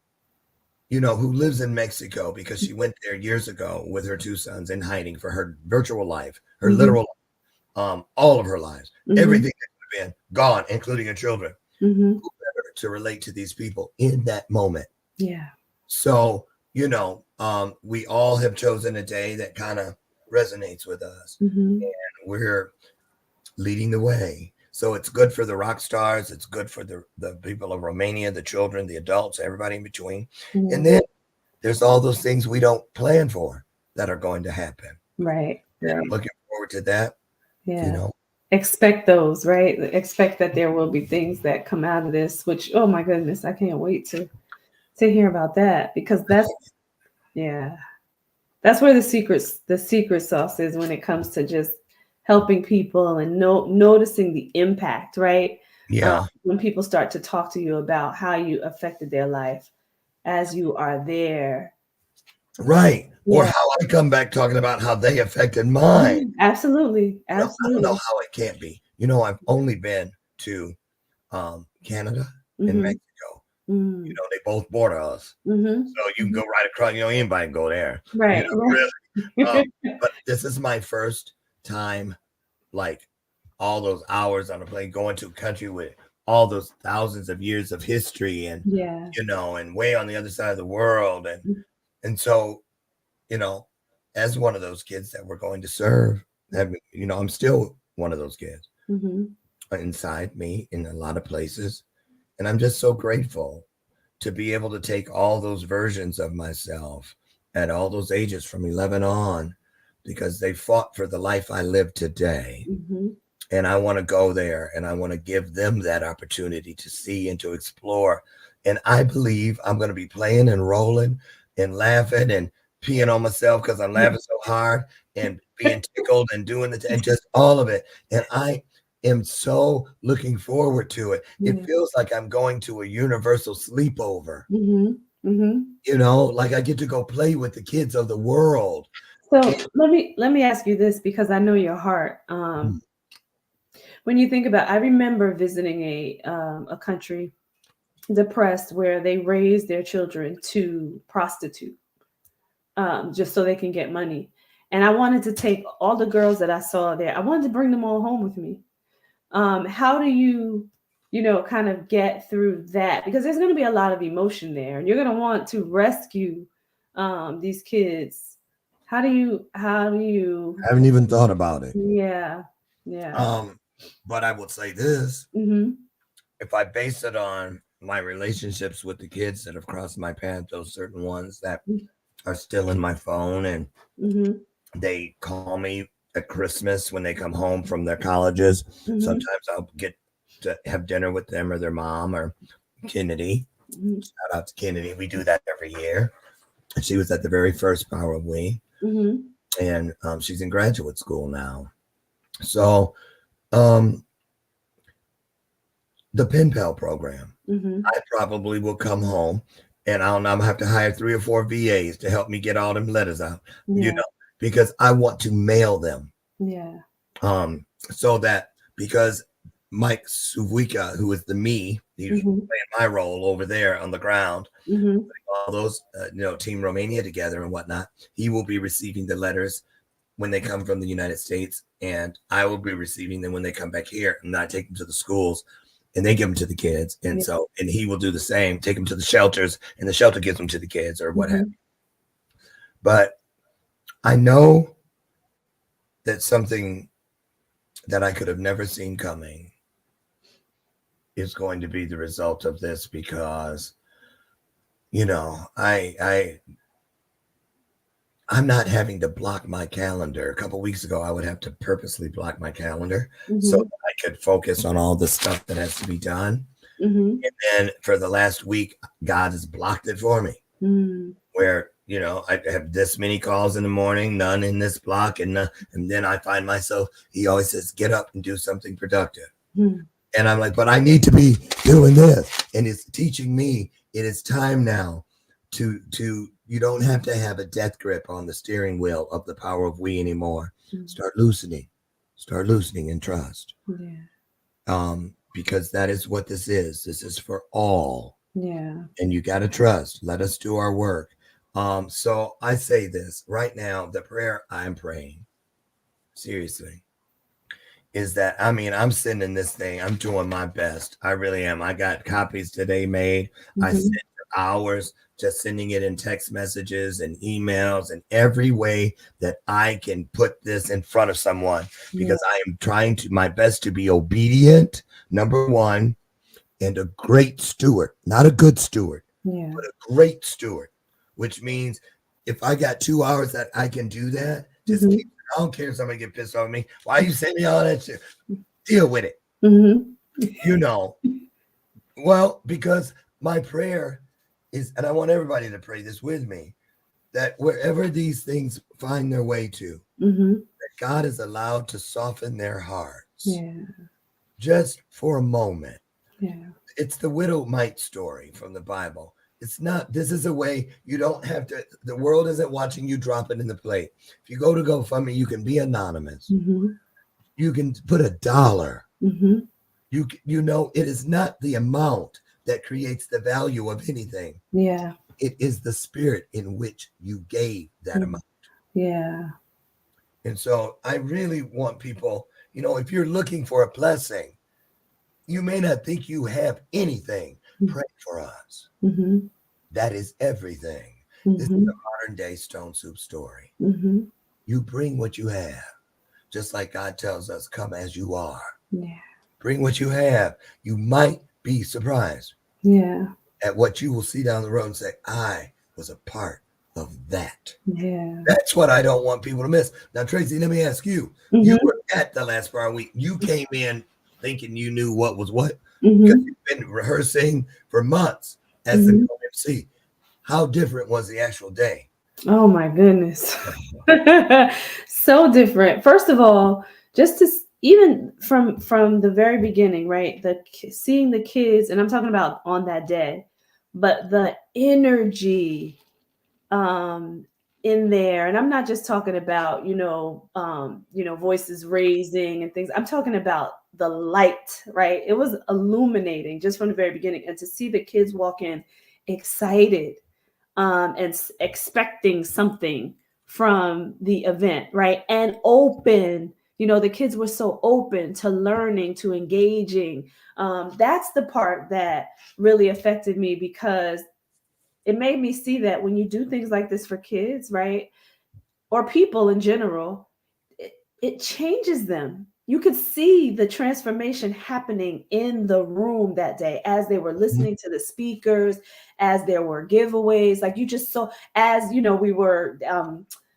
who lives in Mexico because she went there years ago with her 2 sons in hiding for her virtual life, her literal life, all of her lives, everything that could have been gone, including her children. Mm-hmm. Who better to relate to these people in that moment? Yeah. So, we all have chosen a day that kind of resonates with us, Mm-hmm. and we're leading the way. So it's good for the rock stars. It's good for the people of Romania, the children, the adults, everybody in between. Mm-hmm. And then there's all those things we don't plan for that are going to happen. Right. And I'm looking forward to that. Yeah. Expect those, right? Expect that there will be things that come out of this, which, oh my goodness, I can't wait to hear about that, because that's where the secret sauce is when it comes to just helping people and noticing the impact, right? Yeah. When people start to talk to you about how you affected their life as you are there. Right. Yeah. Or how I come back talking about how they affected mine. Absolutely. I don't know how it can't be. I've only been to Canada and Mexico. Mm-hmm. They both border us. Mm-hmm. So you can go right across, anybody can go there. Right. Really. But this is my first time, like all those hours on a plane, going to a country with all those thousands of years of history and, and way on the other side of the world. And so, as one of those kids that we're going to serve, I'm still one of those kids inside me in a lot of places. And I'm just so grateful to be able to take all those versions of myself at all those ages from 11 on, because they fought for the life I live today. And I want to go there, and I want to give them that opportunity to see and to explore. And I believe I'm going to be playing and rolling and laughing and peeing on myself because I'm laughing so hard and being tickled and doing it and just all of it. And I am so looking forward to it. It feels like I'm going to a universal sleepover. Like I get to go play with the kids of the world. So let me ask you this, because I know your heart. When you think about, I remember visiting a country, depressed, where they raised their children to prostitute, just so they can get money. And I wanted to take all the girls that I saw there. I wanted to bring them all home with me. How do you kind of get through that? Because there's going to be a lot of emotion there, and you're going to want to rescue these kids. How do you? I haven't even thought about it. Yeah. But I will say this: if I base it on my relationships with the kids that have crossed my path, those certain ones that are still in my phone, and they call me at Christmas when they come home from their colleges. Sometimes I'll get to have dinner with them or their mom or Kennedy. Shout out to Kennedy. We do that every year. She was at the very first Power of We, and she's in graduate school now. So the pen pal program, I probably will come home and I'm gonna have to hire 3 or 4 VAs to help me get all them letters out, because I want to mail them. So that, because Mike Suvuika, who is the me, he's playing my role over there on the ground, all those, Team Romania together and whatnot, he will be receiving the letters when they come from the United States, and I will be receiving them when they come back here, and I take them to the schools and they give them to the kids. And and he will do the same, take them to the shelters, and the shelter gives them to the kids or what have you. But I know that something that I could have never seen coming is going to be the result of this, because, I'm not having to block my calendar. A couple of weeks ago, I would have to purposely block my calendar so that I could focus on all the stuff that has to be done. And then for the last week, God has blocked it for me, where, I have this many calls in the morning, none in this block. And then I find myself, he always says, get up and do something productive. And I'm like, but I need to be doing this. And it's teaching me it is time now to you don't have to have a death grip on the steering wheel of the Power of We anymore. Start loosening and trust. Because that is what this is. This is for all. And you got to trust. Let us do our work. So I say this right now, the prayer I'm praying, seriously, is that, I'm sending this thing. I'm doing my best. I really am. I got copies today made. I spent hours just sending it in text messages and emails and every way that I can put this in front of someone, because I am trying my best to be obedient, number one, and a great steward, not a good steward, but a great steward, which means if I got 2 hours that I can do that, just keep, I don't care if somebody get pissed off at me. Why you send me all that shit? Deal with it. Well, because my prayer is, and I want everybody to pray this with me, that wherever these things find their way to, that God is allowed to soften their hearts just for a moment. It's the widow mite story from the Bible. It's not, this is a way you don't have to, the world isn't watching you drop it in the plate. If you go to GoFundMe, you can be anonymous. You can put $1. It is not the amount that creates the value of anything. It is the spirit in which you gave that amount. And so I really want people, if you're looking for a blessing, you may not think you have anything. Pray for us. That is everything. This is Mhm. a modern day stone soup story. Mhm. You bring what you have, just like God tells us, come as you are. Yeah. Bring what you have. You might be surprised Yeah. at what you will see down the road and say, I was a part of that. Yeah. That's what I don't want people to miss. Now, Tracy, let me ask you. You Mhm. were at the last bar week. You came in thinking you knew what was what because Mhm. you've been rehearsing for months as the Mhm. co-MC. How different was the actual day? Oh my goodness. So different. First of all, just to even from the very beginning, right? Seeing the kids, and I'm talking about on that day, but the energy um in there, and I'm not just talking about voices raising and things. I'm talking about the light, right? It was illuminating just from the very beginning, and to see the kids walk in excited and expecting something from the event, right? And open. The kids were so open to learning, to engaging. That's the part that really affected me, because it made me see that when you do things like this for kids, right? Or people in general, it changes them. You could see the transformation happening in the room that day as they were listening to the speakers, as there were giveaways. Like you just saw, as we were,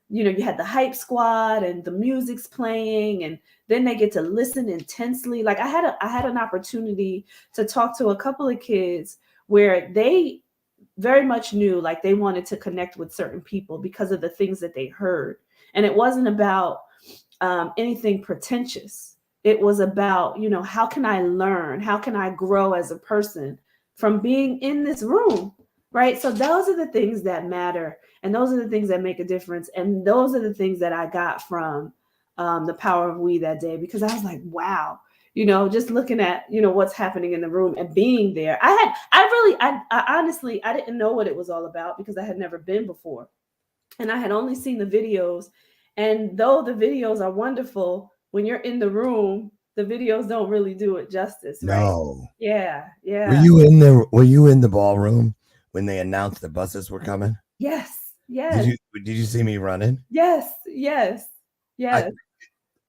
you had the hype squad and the music's playing, and then they get to listen intensely. Like I had an opportunity to talk to a couple of kids where they very much knew like they wanted to connect with certain people because of the things that they heard. And it wasn't about anything pretentious. It was about, how can I learn? How can I grow as a person from being in this room? Right. So those are the things that matter. And those are the things that make a difference. And those are the things that I got from the Power of We that day, because I was like, wow, just looking at, what's happening in the room and being there. I honestly, I didn't know what it was all about because I had never been before. And I had only seen the videos. And though the videos are wonderful, when you're in the room, the videos don't really do it justice, right? No. Yeah, Were yeah. you in there? Were you in the ballroom when they announced the buses were coming? Yes, Did yes, you see me running? yes, yes, I yes.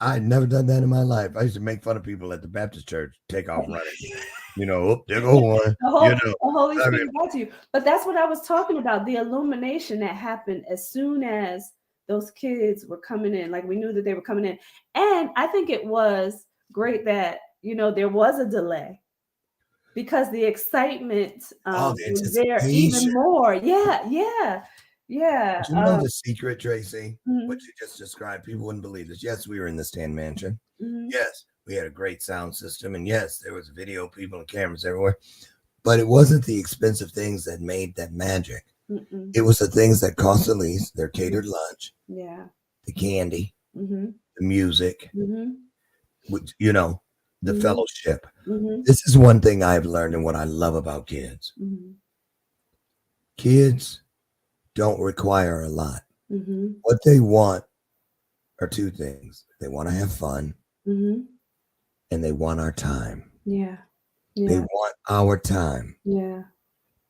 I'd never done that in my life. I used to make fun of people at the Baptist church take off running. Oh, there go one. The Holy I mean, Spirit got you. But that's what I was talking about, the illumination that happened as soon as those kids were coming in. Like we knew that they were coming in. And I think it was great that, there was a delay, because the excitement oh, the was there even anticipation. more. Yeah, yeah, yeah. Do you know the secret, Tracy? What Mhm, you just described? People wouldn't believe this. Yes, we were in the Stan Mansion. mhm, Yes, we had a great sound system. And yes, there was video people and cameras everywhere. But it wasn't the expensive things that made that magic. mm-mm, It was the things that cost the least, their catered lunch, yeah. the candy, Mhm, the music, mhm, which, the mhm, fellowship. mhm, This is one thing I've learned and what I love about kids. mhm, Kids don't require a lot. mhm, What they want are two things. They want to have fun mhm. and they want our time. Yeah, They yeah, want our time. yeah,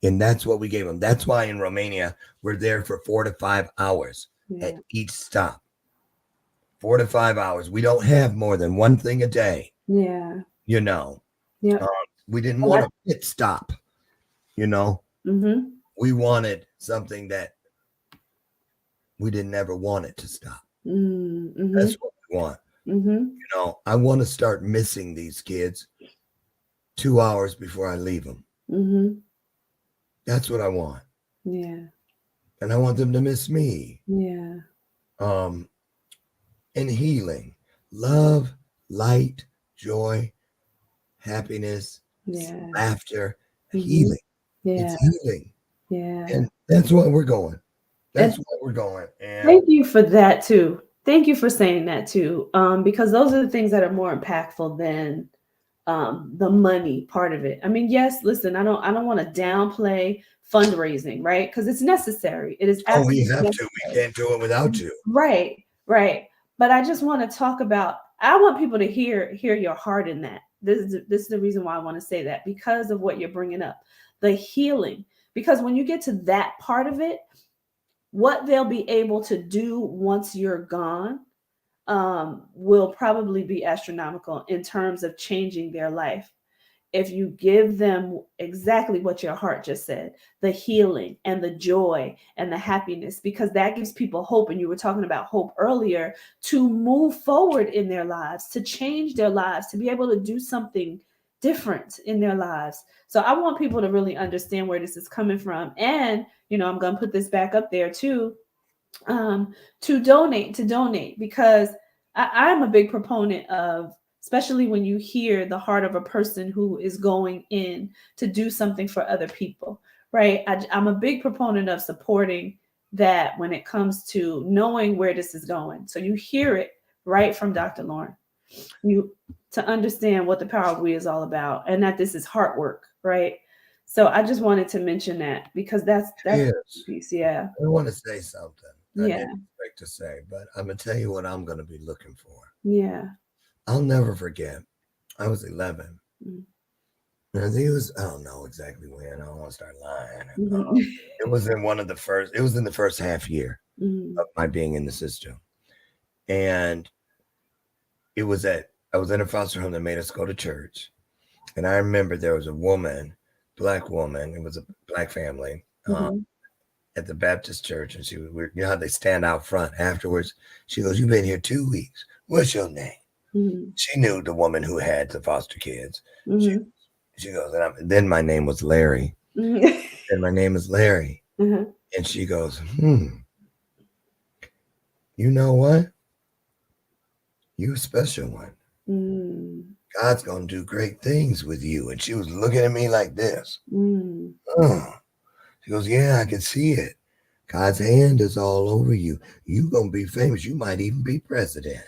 And that's what we gave them. That's why in Romania, we're there for 4 to 5 hours at yeah, each stop. 4 to 5 hours. We don't have more than one thing a day, yeah, you know. yeah. Um, we didn't And want a pit stop, you know. mhm, We wanted something that we didn't ever want it to stop. That's mhm, what we want. mhm. I want to start missing these kids 2 hours before I leave them. Mhm. That's what I want. Yeah. And I want them to miss me. Yeah. Um, and healing, love, light, joy, happiness, Yeah. laughter, Mhm. healing. It's Yeah. healing. Yeah. And that's what we're going. And That's what we're going. And thank you for that too. Thank you for saying that too. Because those are the things that are more impactful than the money part of it. I mean, yes, listen, I don't want to downplay fundraising, right? Because it's necessary. It is oh, we absolutely have to. We necessary. can't do it without you. Right, right. But I just want to talk about, I want people to hear your heart in that. This is the reason why I want to say that, because of what you're bringing up. The healing. Because when you get to that part of it, what they'll be able to do once you're gone will probably be astronomical in terms of changing their life. If you give them exactly what your heart just said, the healing and the joy and the happiness, because that gives people hope. And you were talking about hope earlier, to move forward in their lives, to change their lives, to be able to do something different in their lives. So I want people to really understand where this is coming from. And, I'm going to put this back up there too, to donate, because I'm a big proponent of, especially when you hear the heart of a person who is going in to do something for other people, right? I'm a big proponent of supporting that when it comes to knowing where this is going. So you hear it right from Dr. Loren, to understand what the Power of We is all about, and that this is hard work, right? So I just wanted to mention that, because that's Yes. the piece. Yeah. I want to say something. I Yeah. didn't expect to say, but I'm gonna tell you what I'm gonna be looking for. Yeah. I'll never forget. I was 11. Mm. And he was, I don't know exactly when. I don't want to start lying. Mhm. It was in it was in the first half year Mhm. of my being in the system. And I was in a foster home that made us go to church. And I remember there was a woman, black woman, it was a black family, Mhm. at the Baptist church. And you know how they stand out front afterwards? She goes, "You've been here 2 weeks. What's your name?" Mhm. She knew the woman who had the foster kids. Mhm. She goes, then my name was Larry. Mhm. And my name is Larry. Mhm. And she goes, you know what? You a special one. Mm. God's going to do great things with you. And she was looking at me like this. Mm. Oh. She goes, yeah, I can see it. God's hand is all over you. You going to be famous. You might even be president.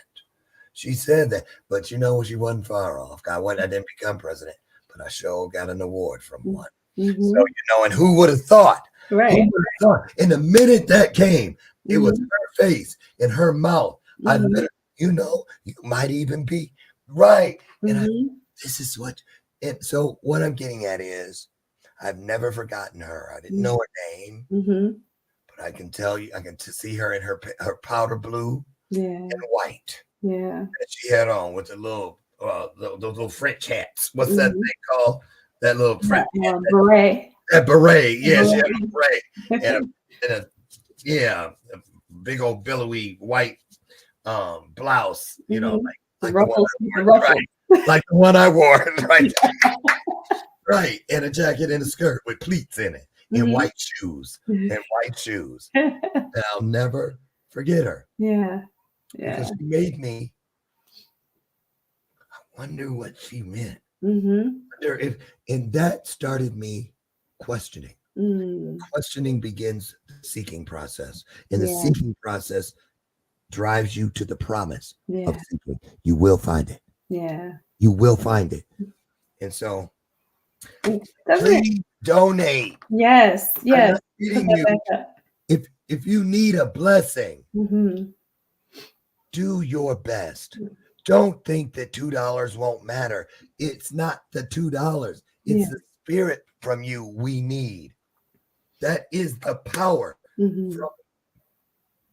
She said that, but she wasn't far off. I didn't become president, but I sure got an award from one. Mhm. So, and who would have thought? Right. Who would have thought? And the minute that came, it was Mhm. her face and her mouth. I Mhm. literally, you might even be right. And Mhm. this is what, and so what I'm getting at is, I've never forgotten her. I didn't know her name, Mhm. but I can tell you, I can see her in her powder blue Yeah. and white Yeah. that she had on with the those little French hats. What's that Mhm. thing called? That little French hat. Beret. That beret. Yeah, she had Beret. a beret and a big old billowy white blouse, Mhm. like the one Ruffles. I wore, Ruffles. right? Like the one I wore, right? Right, and a jacket and a skirt with pleats in it, and Mhm. white shoes, and I'll never forget her Yeah. because Yeah. she made me. I wonder what she meant. Mhm. Wonder if, and that started me questioning. Mm. Questioning begins the seeking process, and the Yeah. seeking process drives you to the promise of Yeah. seeking. You will find it. Yeah. You will find it. And so, Doesn't it? please donate. Yes. I'm Yes. not Put kidding that you. back up. If you need a blessing, Mhm. do your best. Don't think that $2 won't matter. It's not the $2. Yeah. It's the spirit from you we need. That is the power Mhm. from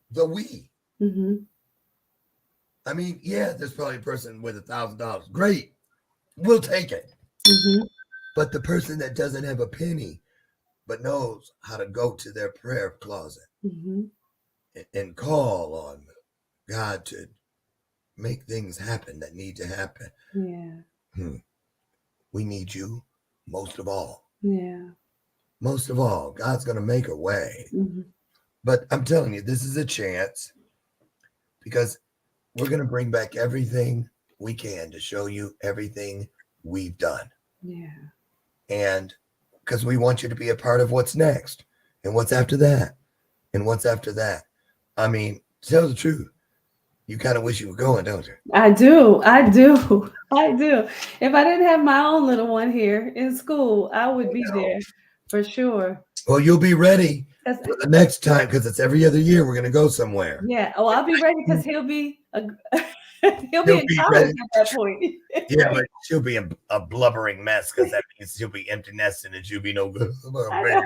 the we. Mhm. I mean, yeah, there's probably a person with $1,000. Great. We'll take it. Mhm. But the person that doesn't have a penny but knows how to go to their prayer closet Mhm. and call on God to make things happen that need to happen. Yeah. We need you most of all. Yeah. Most of all, God's going to make a way. Mhm. But I'm telling you, this is a chance because we're going to bring back everything we can to show you everything we've done. Yeah. And because we want you to be a part of what's next and what's after that and what's after that. I mean, to tell the truth, you kind of wish you were going, don't you? I do. I do. I do. If I didn't have my own little one here in school, I would be there for sure. Well, you'll be ready 'Cause- for the next time because it's every other year we're going to go somewhere. yeah. Oh, I'll be ready because he'll be he'll be He'll in be college ready. at that point. Yeah, but she'll be a blubbering mess because that means she'll be empty nesting and she'll be no good. I know.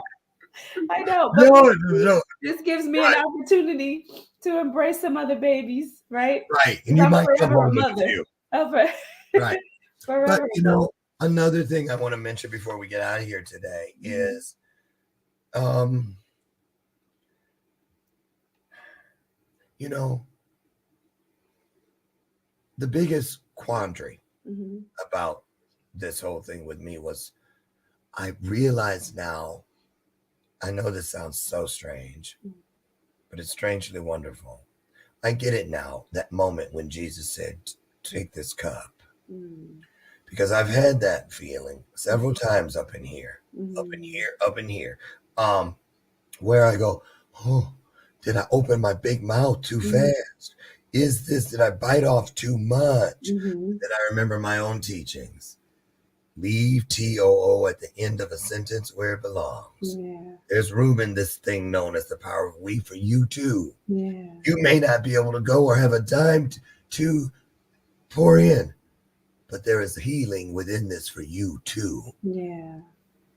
I know, but No. this gives me Right. an opportunity to embrace some other babies, right? Right. And you I'm might come forever a home with a mother. few. I'm Right. But forever a you mother. know, another thing I want to mention before we get out of here today is you know, the biggest quandary about this whole thing with me was I realize now, I know this sounds so strange, but it's strangely wonderful. I get it now, that moment when Jesus said, take this cup. Because I've had that feeling several times up in here, where I go, oh, did I open my big mouth too fast? Did I bite off too much? Did I remember my own teachings? Leave TOO at the end of a sentence where it belongs. Yeah. There's room in this thing known as the power of we for you too. Yeah. You may not be able to go or have a dime to pour in, but there is healing within this for you too. Yeah.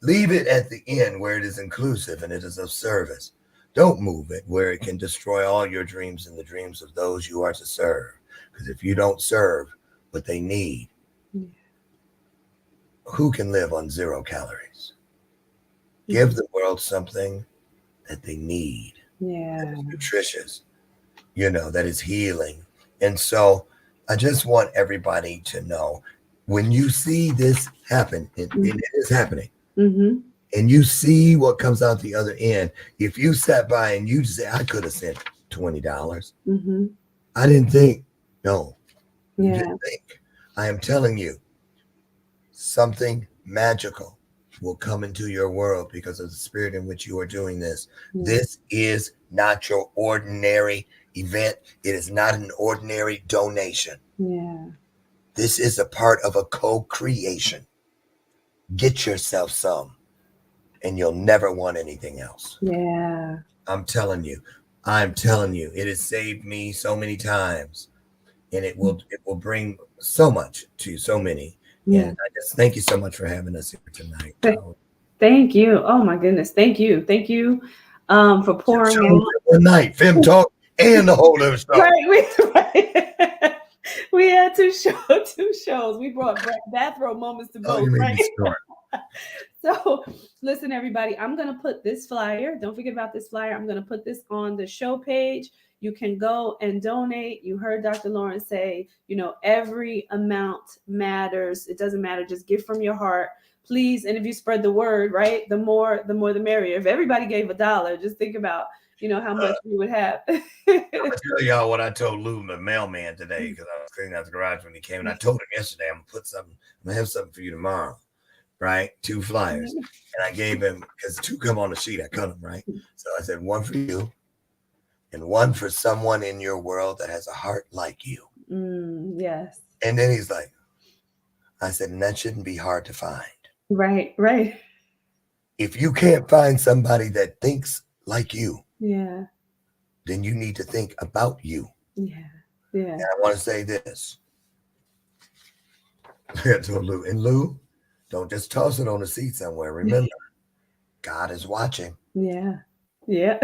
Leave it at the end where it is inclusive and it is of service. Don't move it where it can destroy all your dreams and the dreams of those you are to serve. Because if you don't serve what they need, who can live on 0 calories? Give the world something that they need. Yeah. That is nutritious, that is healing. And so I just want everybody to know, when you see this happen, and it is happening, and you see what comes out the other end, if you sat by and you just say, I could have sent $20. I didn't think. No. You didn't think. I am telling you, something magical will come into your world because of the spirit in which you are doing this. This is not your ordinary event. It is not an ordinary donation. This is a part of a co-creation. Get yourself some, and you'll never want anything else. I'm telling you, it has saved me so many times, and it will bring so much to so many. And I just thank you so much for having us here tonight. Thank you. Oh my goodness. Thank you. Thank you for pouring out. One night, Fem Talk, and the whole other stuff. Right. We had two shows. We brought bathrobe moments to both. Right? So listen, everybody, I'm going to put this flyer. Don't forget about this flyer. I'm going to put this on the show page. You can go and donate. You heard Dr. Loren say, every amount matters. It doesn't matter. Just give from your heart, please. And if you spread the word, right, the more the merrier. If everybody gave $1, just think about, how much we would have. I'm going to tell y'all what I told Lou, the mailman, today, because I was cleaning out the garage when he came. And I told him yesterday, I'm going to have something for you tomorrow. Right? 2 flyers. And I gave him, because 2 come on the sheet, I cut them, right? So I said, 1 for you and 1 for someone in your world that has a heart like you. Yes. And then he's like, I said, and that shouldn't be hard to find. Right. If you can't find somebody that thinks like you, then you need to think about you. And I want to say this. To Lou. And Lou, don't just toss it on the seat somewhere. Remember, God is watching. Yeah. Right.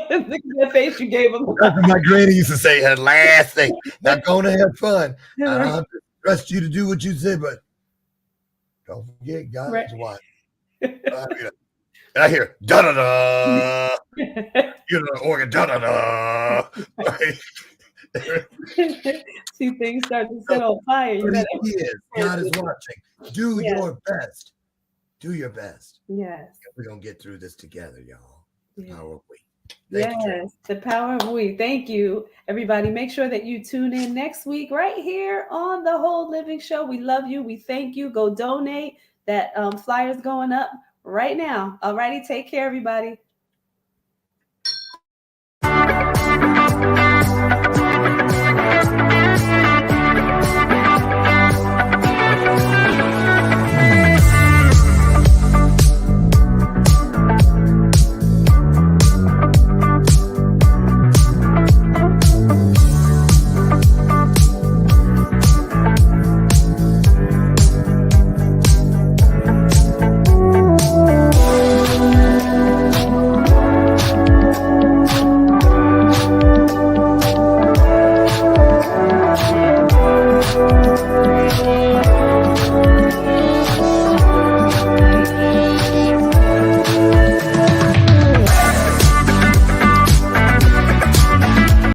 Look at the face you gave him. My granny used to say, her last thing, not going to have fun. I don't have to trust you to do what you said, but don't forget, God is watching. I hear, da-da-da. The organ, da-da-da. See things start to set on fire. God is watching. Do your best. Do your best. Yes. We're going to get through this together, y'all. The power of we. The power of we. Thank you, everybody. Make sure that you tune in next week right here on the Whole Living Show. We love you. We thank you. Go donate. That flyer's going up right now. All righty. Take care, everybody.